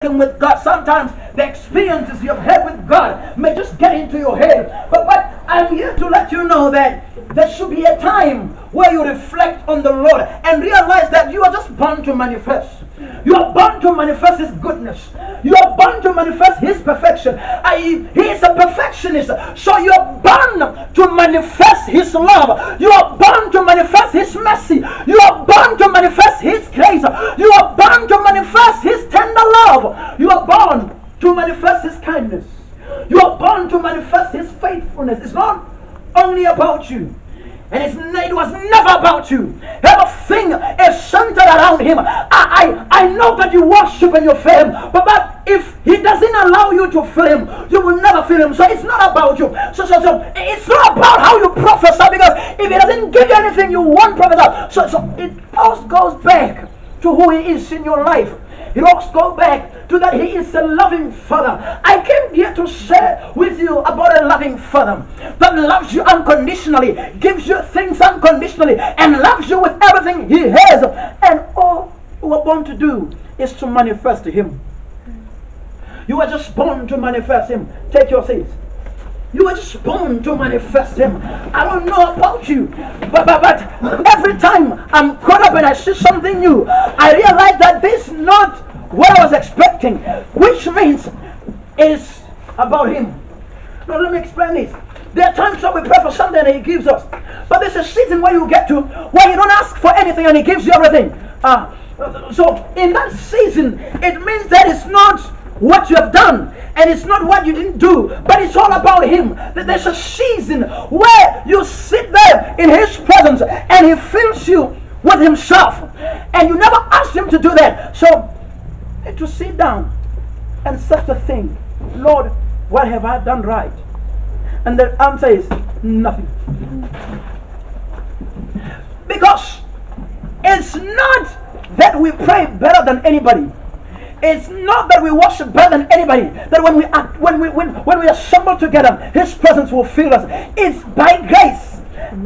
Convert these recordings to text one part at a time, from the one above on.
with God. Sometimes the experiences you've had with God may just get into your head. But I'm here to let you know that there should be a time where you reflect on the Lord and realize that you are just born to manifest. You are born to manifest His goodness. You are born to manifest His perfection. He is a perfectionist. So you are born to manifest His love. You are born to manifest His mercy. You are born to manifest His grace. You are born to manifest His tender love. You are born to manifest His kindness. You are born to manifest His faithfulness. It's not only about you. And it was never about you. Everything is centered around Him. I know that you worship and you feel Him. But if He doesn't allow you to feel Him, you will never feel Him. So it's not about you. So it's not about how you prophesy. Because if He doesn't give you anything, you won't prophesy. So it all goes back to who He is in your life. It all goes back to that He is a loving Father. I came here to share with you about a loving Father that loves you unconditionally, gives you things unconditionally, and loves you with everything He has. And all you are born to do is to manifest Him. You are just born to manifest Him. Take your seats. You are just born to manifest Him. I don't know about you, but every time I'm caught up and I see something new, I realize that this is not what I was expecting, which means it's about Him. Now let me explain this. There are times that we pray for something that He gives us, but there's a season where you get to where you don't ask for anything and He gives you everything. So in that season, it means that it's not what you have done and it's not what you didn't do, but it's all about Him. There's a season where you sit there in His presence and He fills you with Himself, and you never asked Him to do that. So to sit down and start to think, Lord, what have I done right? And the answer is nothing. Because it's not that we pray better than anybody. It's not that we worship better than anybody. That when we assemble together, His presence will fill us. It's by grace.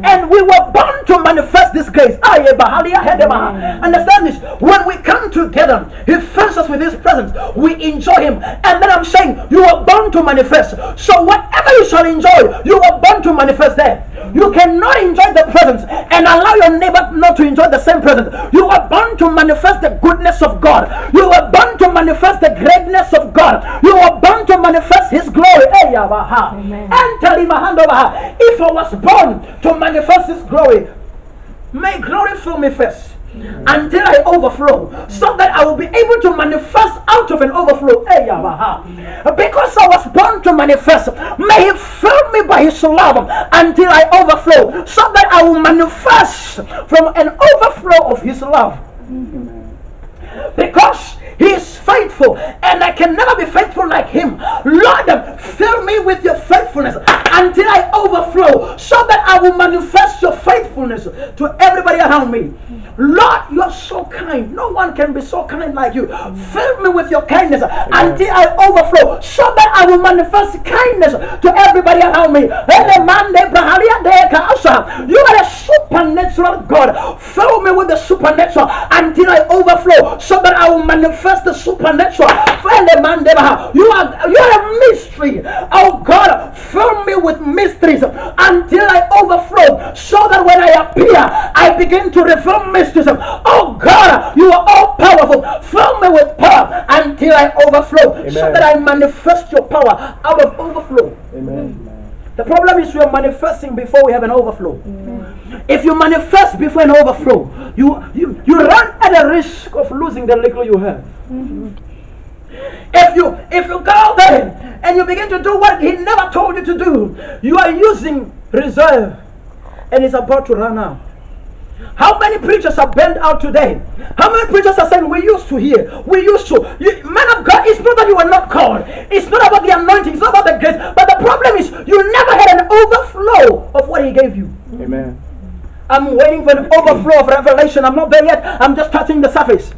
And we were born to manifest this grace. Understand this. When we come together, He fills us with His presence. We enjoy Him. And then I'm saying, you are born to manifest. So whatever you shall enjoy, you are born to manifest that. You cannot enjoy the presence and allow your neighbor not to enjoy the same presence. You are born to manifest the goodness of God. You are born to manifest the greatness of God. You are born to manifest His glory. Amen. If I was born to manifest His glory, may glory fill me first until I overflow, so that I will be able to manifest out of an overflow. Because I was born to manifest, may He fill me by His love until I overflow, so that I will manifest from an overflow of His love. Because He is faithful, and I can never be faithful like Him. Lord, fill me with Your faithfulness until I overflow, so that I will manifest Your faithfulness to everybody around me. Lord, You are so kind. No one can be so kind like You. Fill me with Your kindness until I overflow, so that I will manifest kindness to everybody around me. You are a supernatural God. Fill me with the supernatural until I overflow, so that I will manifest the supernatural. You are a mystery. Oh God, fill me with mysteries until I overflow, so that when I appear, I begin to reveal mysteries. Oh God, You are all powerful. Fill me with power until I overflow. Amen. So that I manifest Your power out of overflow. Amen. The problem is we are manifesting before we have an overflow. Amen. If you manifest before an overflow, you run at the risk of losing the little you have. Mm-hmm. If you go there and you begin to do what He never told you to do, you are using reserve and it's about to run out. How many preachers are burned out today? How many preachers are saying, we used to hear, we used to. Man of God, it's not that you were not called. It's not about the anointing, it's not about the grace. But the problem is, you never had an overflow of what He gave you. Amen. I'm waiting for an overflow of revelation. I'm not there yet. I'm just touching the surface.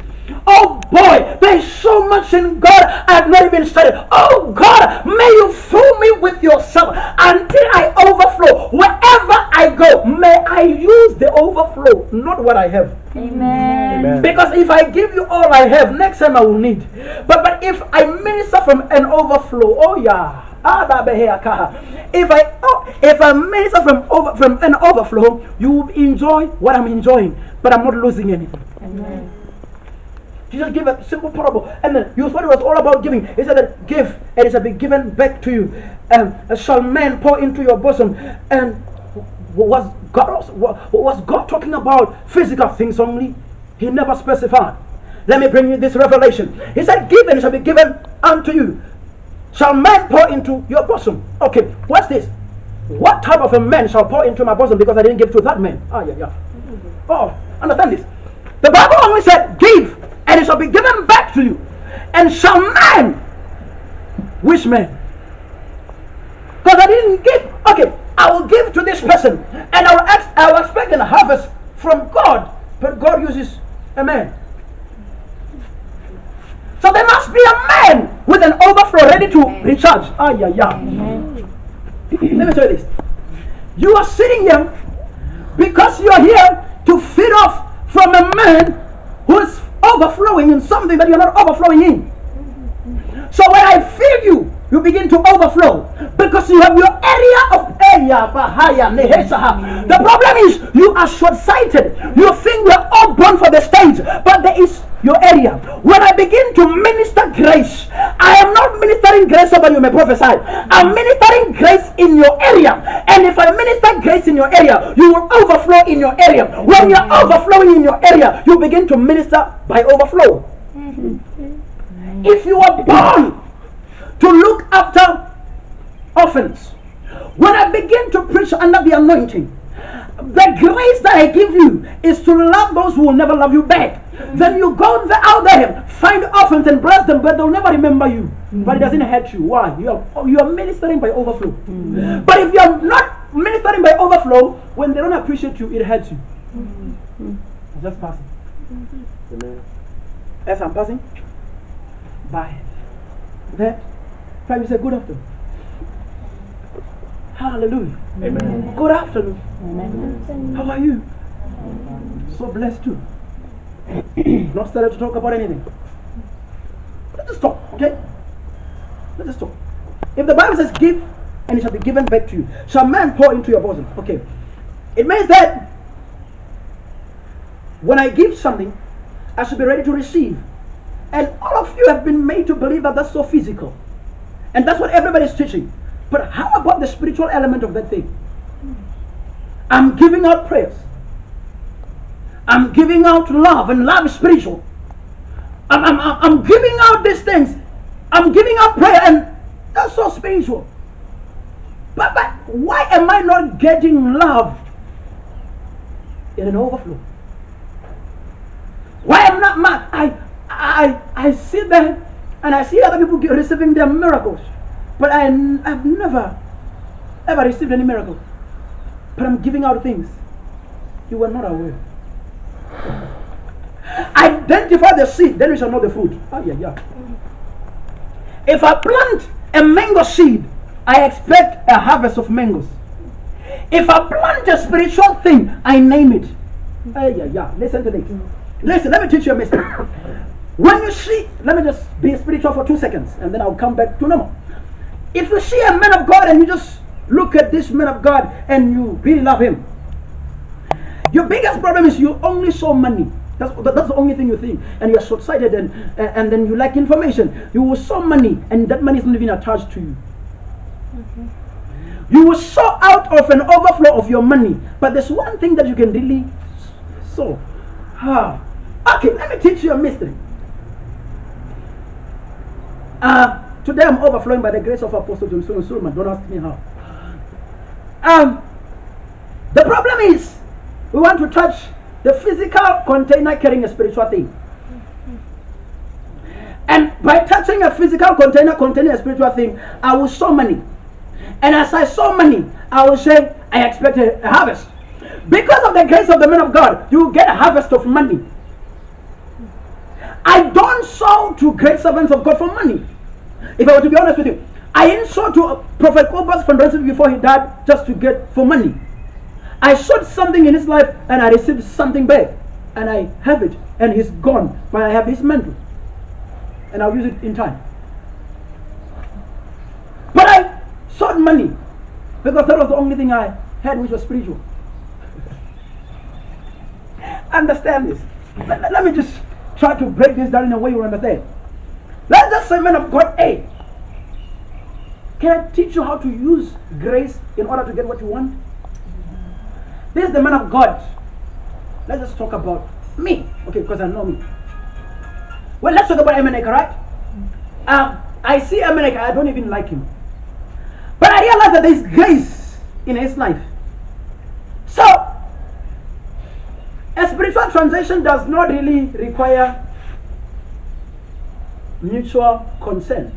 Oh boy, there's so much in God I've not even studied. Oh God, may you fill me with yourself until I overflow. Wherever I go, may I use the overflow, not what I have. Amen. Because if I give you all I have, next time I will need. But if I minister from an overflow, oh yeah. If I minister from an overflow, you will enjoy what I'm enjoying, but I'm not losing anything. Amen. Jesus gave a simple parable, and then you thought it was all about giving. He said that give, and it shall be given back to you. Shall man pour into your bosom? And was God talking about physical things only? He never specified. Let me bring you this revelation. He said, give, and it shall be given unto you. Shall man pour into your bosom? Okay, what's this? What type of a man shall pour into my bosom because I didn't give to that man? Oh, understand this. The Bible only said, give, and it shall be given back to you. And shall man? Which man? Because I didn't give. Okay, I will give to this person, and I will expect a harvest from God. But God uses a man. So there must be a man with an overflow ready to recharge. Let me tell you this. You are sitting here because you are here to feed off from a man who is overflowing in something that you are not overflowing in. So when I feed you, you begin to overflow because you have your area of the problem is you are short-sighted. You think we are all born for the stage, but there is your area. When I begin to minister grace, I am not ministering grace so that you may prophesy. I'm ministering grace in your area. And if I minister grace in your area, you will overflow in your area. When you're overflowing in your area, you begin to minister by overflow. If you are born to look after orphans, when I begin to preach under the anointing, the grace that I give you is to love those who will never love you back. Then you go out there, find orphans and bless them, but they'll never remember you. But it doesn't hurt you. Why? You are ministering by overflow. But if you are not ministering by overflow, when they don't appreciate you, it hurts you. I'm just passing. As I'm passing by that, try to say good afternoon. Hallelujah. Amen. Good afternoon. Amen. How are you? So blessed too. Not started to talk about anything. Let us talk, okay? Let us talk. If the Bible says give, and it shall be given back to you, shall man pour into your bosom? Okay. It means that when I give something, I should be ready to receive. And all of you have been made to believe that that's so physical. And that's what everybody's teaching. But how about the spiritual element of that thing? I'm giving out prayers. I'm giving out love, and love is spiritual. I'm giving out these things. I'm giving out prayer, and that's so spiritual. But why am I not getting love in an overflow? Why am not mad? I sit there and I see other people receiving their miracles, but I've never ever received any miracle. But I'm giving out things you were not aware. Identify the seed, then we shall know the fruit. If I plant a mango seed, I expect a harvest of mangoes. If I plant a spiritual thing, I name it. Listen to this. Listen, let me teach you a mistake. When you see, let me just be spiritual for 2 seconds, and then I'll come back to normal. If you see a man of God and you just look at this man of God and you really love him, your biggest problem is you only saw money. That's the only thing you think, and you're short-sighted, and then you lack information. You will sow money, and that money is not even attached to you. You will sow out of an overflow of your money, but there's one thing that you can really sow. Okay, let me teach you a mystery. Today I'm overflowing by the grace of Apostle John Suleiman. Don't ask me how. The problem is we want to touch the physical container carrying a spiritual thing. And by touching a physical container containing a spiritual thing, I will sow money. And as I sow money, I will say, I expect a harvest. Because of the grace of the man of God, you will get a harvest of money. I don't sow to great servants of God for money. If I were to be honest with you, I didn't sow to Prophet Oba's fundraising before he died just to get for money. I sowed something in his life and I received something back. And I have it and he's gone. But I have his mantle. And I'll use it in time. But I sought money because that was the only thing I had which was spiritual. Understand this. Let me just try to break this down in a way you understand. Let's just say, man of God, hey, can I teach you how to use grace in order to get what you want? This is the man of God. Let's just talk about me, okay, because I know me. Well, let's talk about Emenecha, right? I see Emenecha, I don't even like him. But I realize that there is grace in his life. So, a spiritual transaction does not really require mutual consent.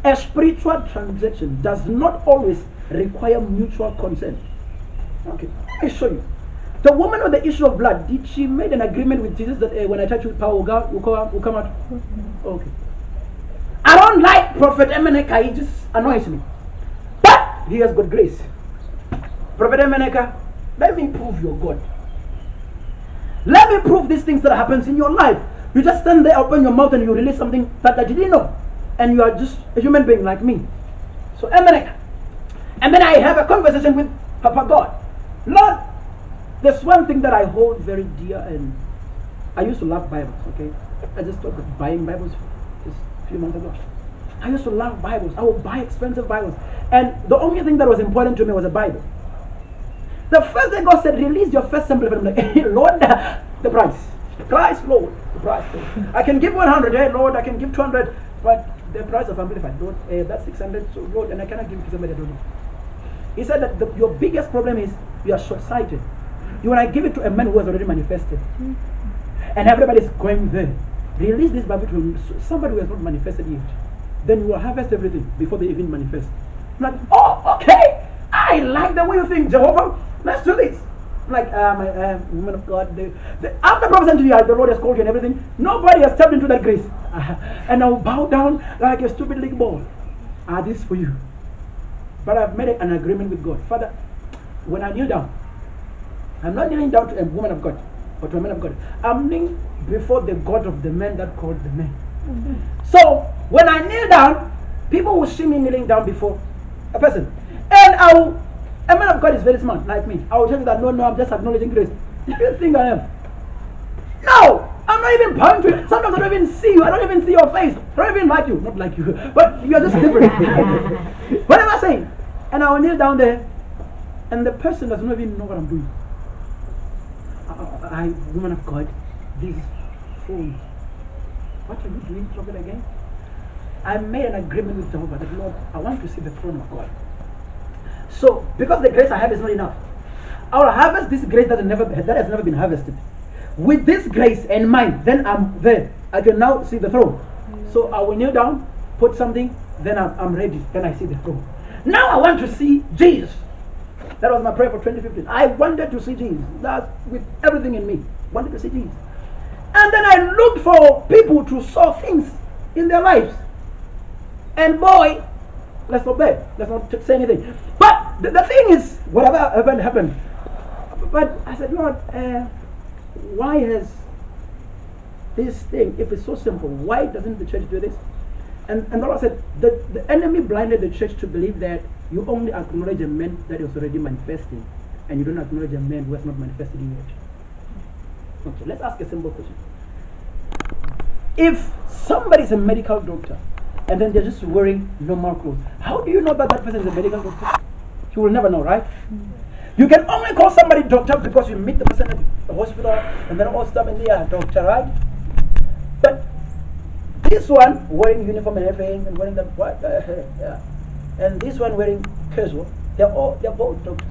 A spiritual transaction does not always require mutual consent. Okay, let me show you. The woman with the issue of blood, did she make an agreement with Jesus that when I touch you, power will come out? Okay. I don't like Prophet Emenecha, he just annoys me. But he has got grace. Prophet Emenecha, let me prove your God. Let me prove these things that happens in your life. You just stand there, open your mouth and you release something that you didn't know. And you are just a human being like me. So Emenecha. And then I have a conversation with Papa God. Lord, there's one thing that I hold very dear, and I used to love Bibles, okay? I just started buying Bibles just a few months ago. I used to love Bibles. I would buy expensive Bibles. And the only thing that was important to me was a Bible. The first day God said, release your first sample. I'm like, hey, Lord, the price. Price, Lord. The price, Lord. I can give 100, hey, Lord, I can give 200, but the price of Amplified, Lord, that's 600, so Lord, and I cannot give it to somebody I don't know. He said that your biggest problem is you are short-sighted. You want to give it to a man who has already manifested. And everybody's going there. Release this Bible to somebody who has not manifested yet. Then you will harvest everything before they even manifest. I'm like, oh, okay. I like the way you think, Jehovah. Let's do this. I'm like, woman of God. After prophesying to you, the Lord has called you and everything. Nobody has stepped into that grace. And I'll bow down like a stupid little ball. This is for you. But I've made an agreement with God. Father, when I kneel down, I'm not kneeling down to a woman of God, but to a man of God. I'm kneeling before the God of the man that called the man. So, when I kneel down, people will see me kneeling down before a person. And a man of God is very smart, like me. I will tell you that, no, I'm just acknowledging grace. Do you think I am? No! I'm not even bowing to you. Sometimes I don't even see you. I don't even see your face. I don't even like you. Not like you. But you are just different. What am I saying? And I will kneel down there, and the person does not even know what I'm doing. Woman of God, this phone. What are you doing, prophet, again? I made an agreement with Jehovah that, Lord, I want to see the throne of God. So, because the grace I have is not enough, I will harvest this grace that has never been harvested. With this grace and mine, then I'm there. I can now see the throne. So I will kneel down, put something, then I'm ready. Then I see the throne. Now I want to see Jesus. That was my prayer for 2015. I wanted to see Jesus. That's with everything in me. Wanted to see Jesus. And then I looked for people to sow things in their lives. And boy, let's not beg. Let's not say anything. But the thing is, whatever happened. But I said, Lord, why has this thing, if it's so simple, why doesn't the church do this? And the Lord said, the enemy blinded the church to believe that you only acknowledge a man that is already manifesting, and you don't acknowledge a man who has not manifested yet. Okay, let's ask a simple question. If somebody is a medical doctor, and then they're just wearing normal clothes, how do you know that person is a medical doctor? You will never know, right? You can only call somebody doctor because you meet the person at the hospital, and then all stuff, and they are doctor, right? But this one wearing uniform and everything, and wearing the yeah, and this one wearing casual, they're both doctors.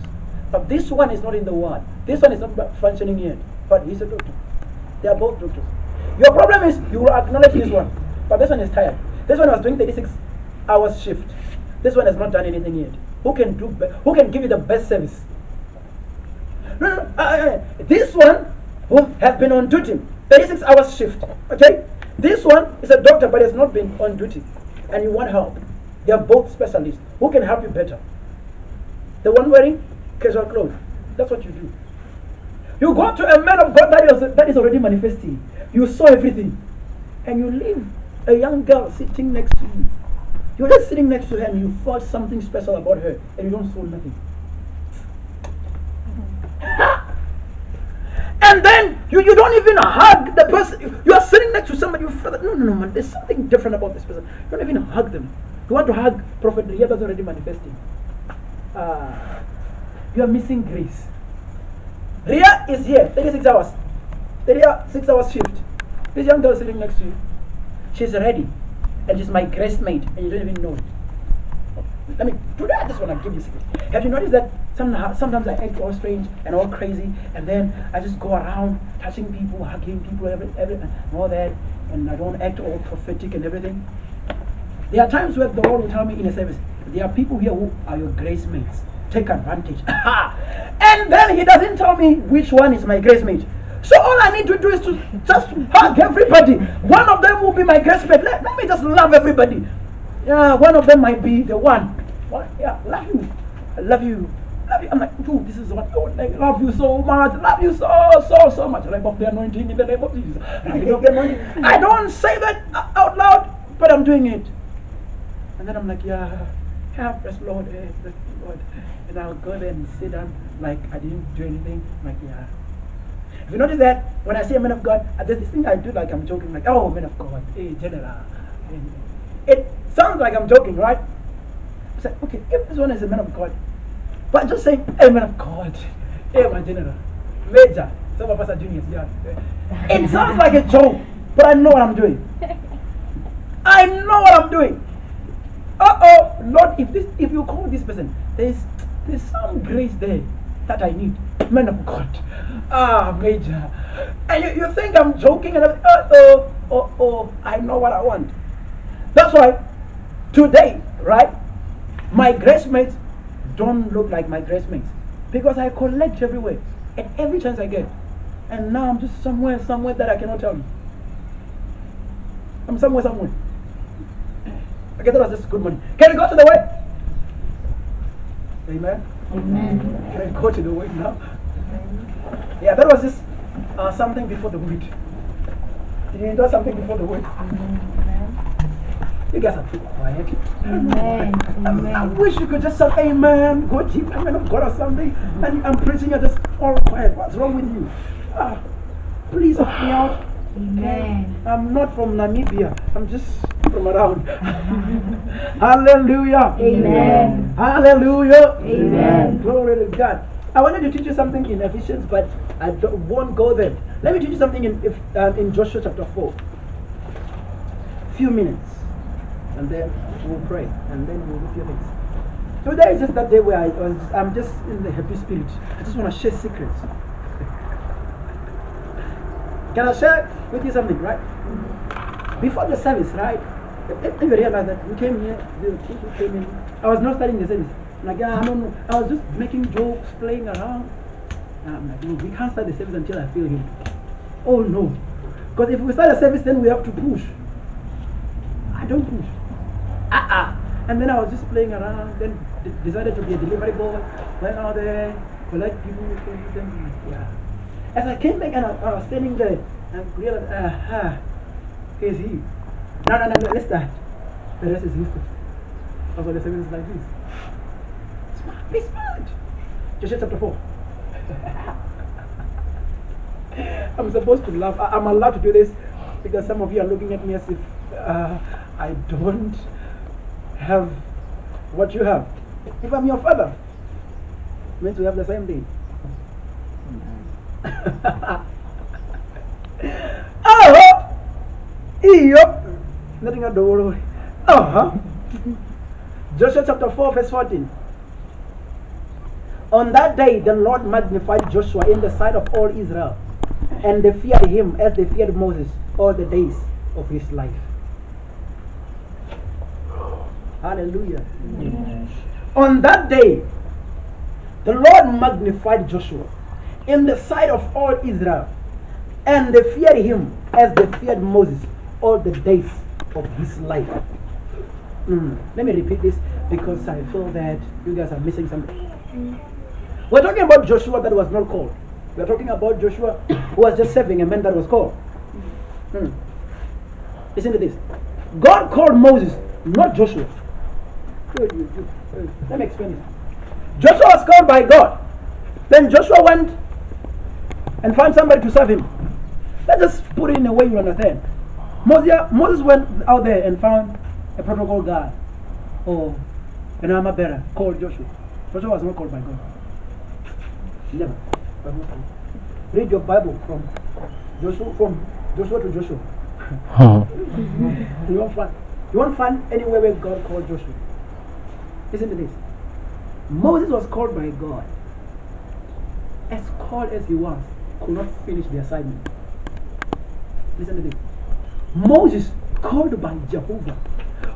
But this one is not in the ward. This one is not functioning yet, but he's a doctor. They are both doctors. Your problem is you will acknowledge this one, but this one is tired. This one was doing 36 hours shift. This one has not done anything yet. Who can give you the best service? No. This one who have been on duty, 36 hours shift. Okay? This one is a doctor but has not been on duty and you want help. They are both specialists. Who can help you better? The one wearing casual clothes. That's what you do. You go to a man of God that is already manifesting. You saw everything. And you leave a young girl sitting next to you. You're just sitting next to her and you thought something special about her and you don't saw nothing. And then you don't even hug the person. You are sitting next to somebody, you feel that, no, man, there's something different about this person. You don't even hug them. You want to hug Prophet Emenecha that's already manifesting. You are missing grace. Ria is here, 36 hours. 36 hours shift. This young girl sitting next to you. She's ready. And she's my grace mate. And you don't even know it. Today I just want to give you a secret. Have you noticed that sometimes I act all strange and all crazy, and then I just go around touching people, hugging people, and all that, and I don't act all prophetic and everything? There are times where the Lord will tell me in a service, there are people here who are your grace mates. Take advantage. And then He doesn't tell me which one is my grace mate. So all I need to do is to just hug everybody. One of them will be my grace mate. Let me just love everybody. Yeah, one of them might be the one. Yeah, love you. I love you. Love you. I'm like, dude, this is what you like. Love you so much. Love you so much. Like of the anointing in the name of Jesus. I don't say that out loud, but I'm doing it. And then I'm like, yeah, praise Lord, praise Lord. And I'll go there and sit down like I didn't do anything. I'm like, yeah. If you notice that when I say a man of God, there's this thing I do like I'm joking, like, oh, man of God, hey, general. It sounds like I'm joking, right? I say, okay, if this one is a man of God, but just saying, hey, man of God, hey, my general, major, some of us are juniors, yeah. It sounds like a joke, but I know what I'm doing. I know what I'm doing. Lord, if you call this person, there's some grace there that I need. Man of God. Major. And you think I'm joking and I know what I want. That's why today, right, my grace mates don't look like my grace mates. Because I collect everywhere. At every chance I get. And now I'm just somewhere that I cannot tell you. I'm somewhere. Okay, that was just good money. Can we go to the way? Amen? Amen. Can I go to the way now? Yeah, that was just something before the word. Did you do something before the word? You guys are too quiet. Amen. I wish you could just say amen, go deep, amen of God or something. And I'm preaching, you're just all quiet. What's wrong with you? Please help me out. Amen. I'm not from Namibia. I'm just from around. Hallelujah. Amen. Hallelujah. Amen. Glory to God. I wanted to teach you something in Ephesians, but I won't go there. Let me teach you something in Joshua chapter 4. Few minutes. And then we'll pray. And then we'll do a few things. Today is just that day where I'm just in the happy spirit. I just want to share secrets. Can I share with you something, right? Before the service, right? If you realize that we came here, the people came in. I was not starting the service. I'm like, I don't know. I was just making jokes, playing around. I'm like, no, we can't start the service until I feel him. Oh no. Because if we start the service, then we have to push. I don't push. And then I was just playing around, then decided to be a delivery boy. Went out there, collect people, them. Yeah. As I came back and I was standing there, and realized, here's he. No, let's start. The rest is history. Also, the service is like this. Smart, be smart. Joshua chapter 4. I'm supposed to laugh. I'm allowed to do this because some of you are looking at me as if I don't have what you have. If I'm your father, it means we have the same thing. Nothing at the world. Joshua chapter 4 verse 14. On that day the Lord magnified Joshua in the sight of all Israel, and they feared him as they feared Moses all the days of his life. Hallelujah. Amen. On that day the Lord magnified Joshua in the sight of all Israel, And they feared him as they feared Moses all the days of his life. Let me repeat this because I feel that you guys are missing something. We're talking about Joshua that was not called. We're talking about Joshua who was just serving a man that was called. Listen to this. God called Moses, not Joshua. Let me explain it. Joshua was called by God. Then Joshua went and found somebody to serve him. Let's just put it in a way you understand. Moses went out there and found a protocol guy or an armor bearer called Joshua. Joshua was not called by God. Never. Read your Bible from Joshua to Joshua. You won't find anywhere where God called Joshua. Listen to this. Moses was called by God. As called as he was, could not finish the assignment. Listen to this. Moses called by Jehovah.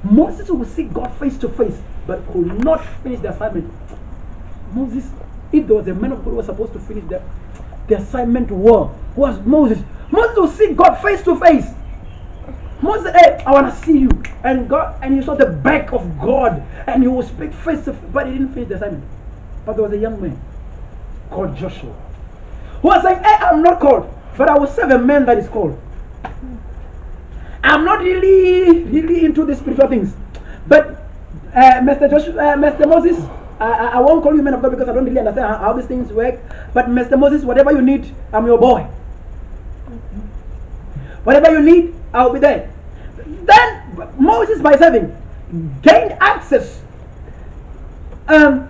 Moses would see God face to face, but could not finish the assignment. Moses, if there was a man of God who was supposed to finish the assignment well, was Moses. Moses would see God face to face. Moses said, "Hey, I want to see you." And he saw the back of God, and he would speak face to face, but he didn't finish the assignment. But there was a young man called Joshua who was saying, "Hey, I'm not called, but I will serve a man that is called. I'm not really into the spiritual things. But Mr. Moses, I won't call you man of God because I don't really understand how these things work. But Mr. Moses, whatever you need, I'm your boy. Whatever you need, I'll be there." Then Moses, by serving, gained access.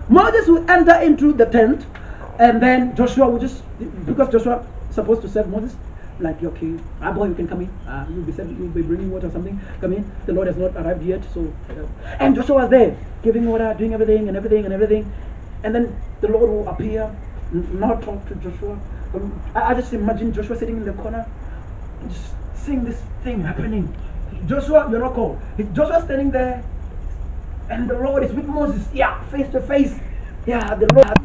Moses would enter into the tent, and then Joshua would just, because Joshua is supposed to serve Moses, like, okay, boy, you can come in. You'll be bringing water or something. Come in. The Lord has not arrived yet. So, and Joshua was there, giving water, doing everything. And then the Lord will appear, not talk to Joshua. I just imagine Joshua sitting in the corner, just seeing this thing happening. Joshua, you're not called. Joshua standing there, and the Lord is with Moses. Yeah, face to face. Yeah, the Lord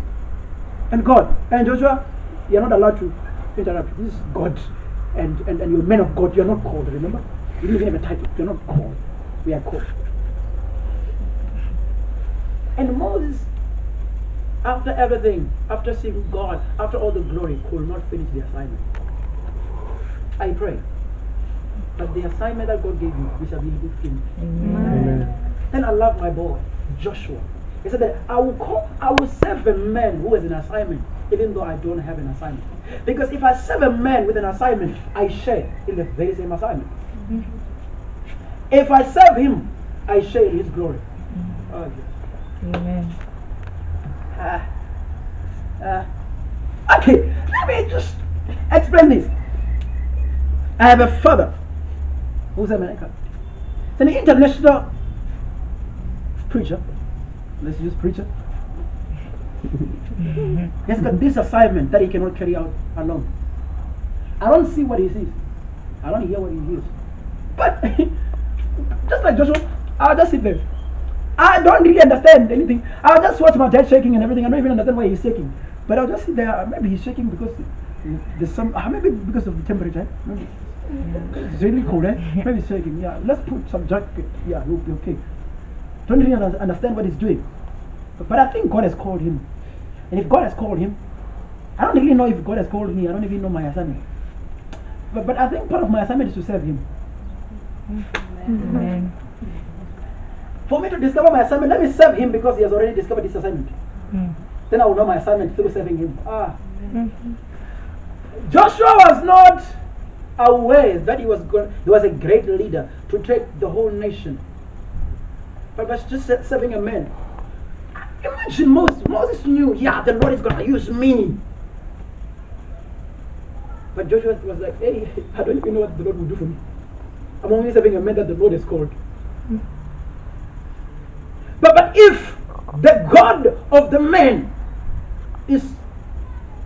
and God. And Joshua, you're not allowed to interrupt. This is God. And you're men of God. You're not called, remember? You don't even have a title. You're not called. We are called. And Moses, after everything, after seeing God, after all the glory, could not finish the assignment. I pray that the assignment that God gave you, we shall be able to finish. Amen. Then I love my boy, Joshua. He said that I will serve a man who has an assignment, even though I don't have an assignment. Because if I serve a man with an assignment, I share in the very same assignment. If I serve him, I share in his glory. Oh, yes. Amen. Okay, let me just explain this. I have a father who's Emenecha. He's an international preacher. Let's use preacher. He's got this assignment that he cannot carry out alone. I don't see what he sees. I don't hear what he hears. But just like Joshua, I'll just sit there. I don't really understand anything. I'll just watch my dad shaking and everything. I don't even understand why he's shaking. But I'll just sit there. Maybe he's shaking because there's some. Maybe because of the temperature. Maybe it's really cold. Maybe he's shaking. Yeah, let's put some jacket. Yeah, he'll be okay. Don't really understand what he's doing. But I think God has called him. And if God has called him, I don't really know if God has called me. I don't even know my assignment. But I think part of my assignment is to serve him. Amen. For me to discover my assignment, let me serve him because he has already discovered his assignment. Then I will know my assignment through serving him. Joshua was not aware that he was a great leader to take the whole nation. But was just serving a man. Imagine Moses knew, yeah, the Lord is going to use me. But Joshua was like, hey, I don't even know what the Lord will do for me. I'm only serving a man that the Lord has called. But if the God of the man is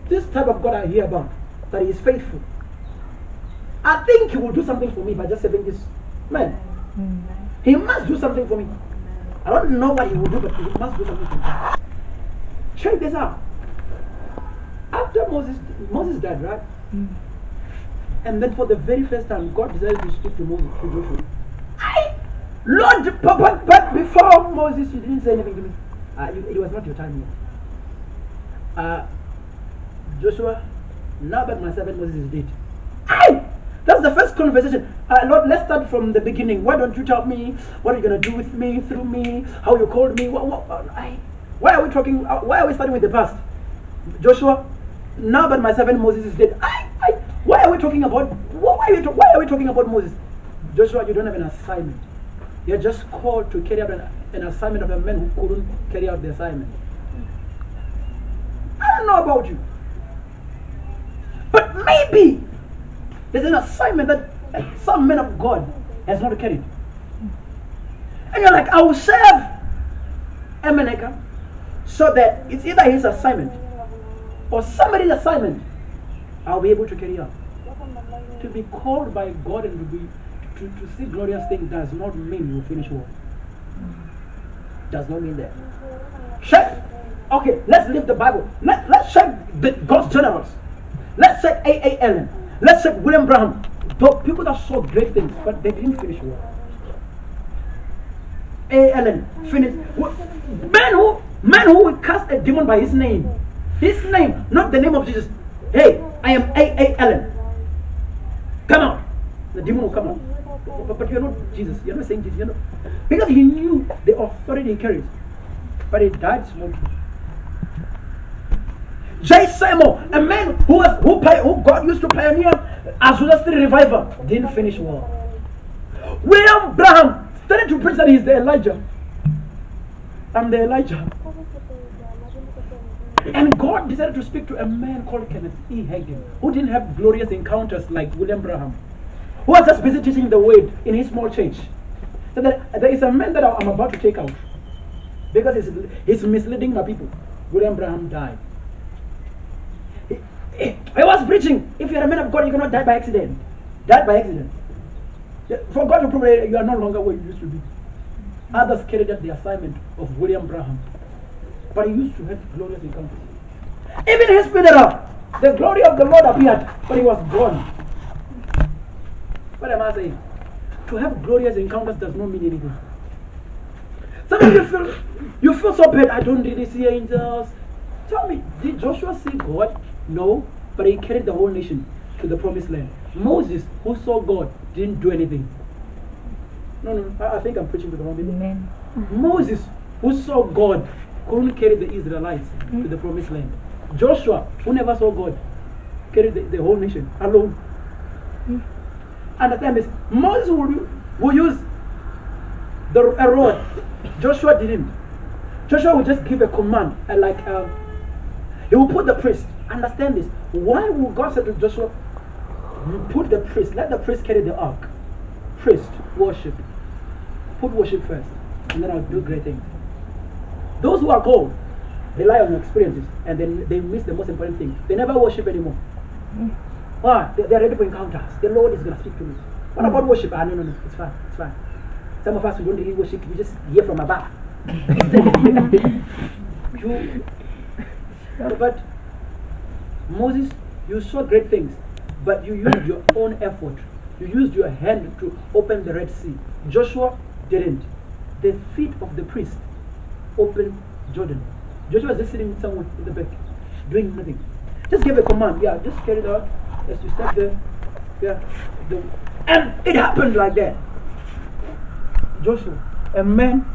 this type of God I hear about, that he is faithful, I think he will do something for me by just serving this man. He must do something for me. I don't know what he will do, but he must do something for me. Check this out. After Moses died, right? And then for the very first time, God decided to speak to Moses, to Joshua. Lord, but before Moses, you didn't say anything to me. It was not your time yet. Joshua, now that my servant Moses is dead. That's the first conversation. Lord, let's start from the beginning. Why don't you tell me what you're going to do with me, through me, how you called me? Why are we talking? Why are we starting with the past? Joshua, now that my servant Moses is dead. Why are we talking about? Why are we talking about Moses? Joshua, you don't have an assignment. You're just called to carry out an assignment of a man who couldn't carry out the assignment. I don't know about you, but maybe there's an assignment that some man of God has not carried. And you're like, I will serve Emenecha so that it's either his assignment or somebody's assignment I'll be able to carry out. To be called by God and to see glorious things does not mean you finish well. Does not mean that. Check. Okay, let's leave the Bible. Let's check God's generals. Let's check A. Allen. Let's check William Branham. The people that saw great things, but they didn't finish well. A. Allen finished. Man who will cast a demon by his name. His name, not the name of Jesus. Hey, I am A. Allen. Come out. The demon will come out. But you're not Jesus. You're not saying Jesus. You're not. Because he knew the authority he carries. But he died slowly. J. Seymour, a man who God used to pioneer Azusa Street revival, didn't finish well. William Branham started to preach that he's the Elijah. I'm the Elijah. And God decided to speak to a man called Kenneth E. Hagin, who didn't have glorious encounters like William Branham, who was just busy teaching the word in his small church. So there is a man that I'm about to take out because he's misleading my people. William Branham died. I was preaching. If you're a man of God, you cannot die by accident. Died by accident. For God to prove that you are no longer where you used to be. Others carried out the assignment of William Branham. But he used to have glorious encounters. Even his funeral, the glory of the Lord appeared, but he was gone. What am I saying? To have glorious encounters does not mean anything. Some of you feel so bad. I don't really see angels. Tell me, did Joshua see God? No, but he carried the whole nation to the promised land. Moses, who saw God, didn't do anything. No, I think I'm preaching to the wrong people. Amen. Moses, who saw God, couldn't carry the Israelites to the promised land. Joshua, who never saw God, carried the whole nation alone. Understand this? Moses will use a rod. Joshua didn't. Joshua will just give a command, he will put the priest. Understand this. Why will God say to Joshua, put the priest, let the priest carry the ark? Priest, worship. Put worship first, and then I'll do great things. Those who are called rely on experiences, and then they miss the most important thing. They never worship anymore. Why? They're ready for encounters. The Lord is going to speak to me. What about worship? No, it's fine. Some of us, we don't really worship, we just hear from above. But Moses, you saw great things, but you used your own effort. You used your hand to open the Red Sea. Joshua didn't. The feet of the priest opened Jordan. Joshua was just sitting somewhere in the back, doing nothing. Just give a command. Yeah, just carry it out. As you step there. Yeah. And it happened like that. Joshua, a man.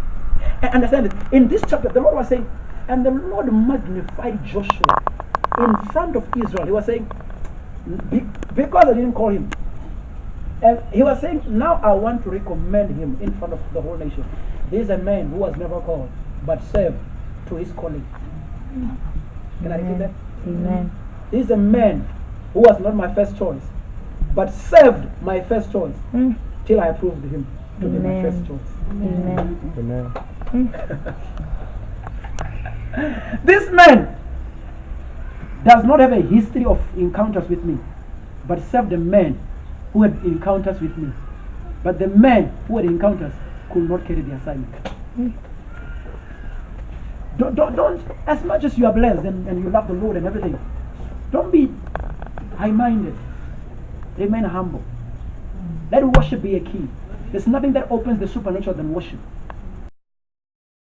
And understand it. In this chapter, the Lord was saying, and the Lord magnified Joshua in front of Israel. He was saying, because I didn't call him. And he was saying, now I want to recommend him in front of the whole nation. This is a man who was never called, but served to his calling. Can I repeat that? Amen. This is a man who was not my first choice, but served my first choice till I approved him to be my first choice. Amen. This man does not have a history of encounters with me, but served a man who had encounters with me. But the man who had encounters could not carry the assignment. Don't, as much as you are blessed and you love the Lord and everything, don't be high-minded. Remain humble. Let worship be a key. There's nothing that opens the supernatural than worship.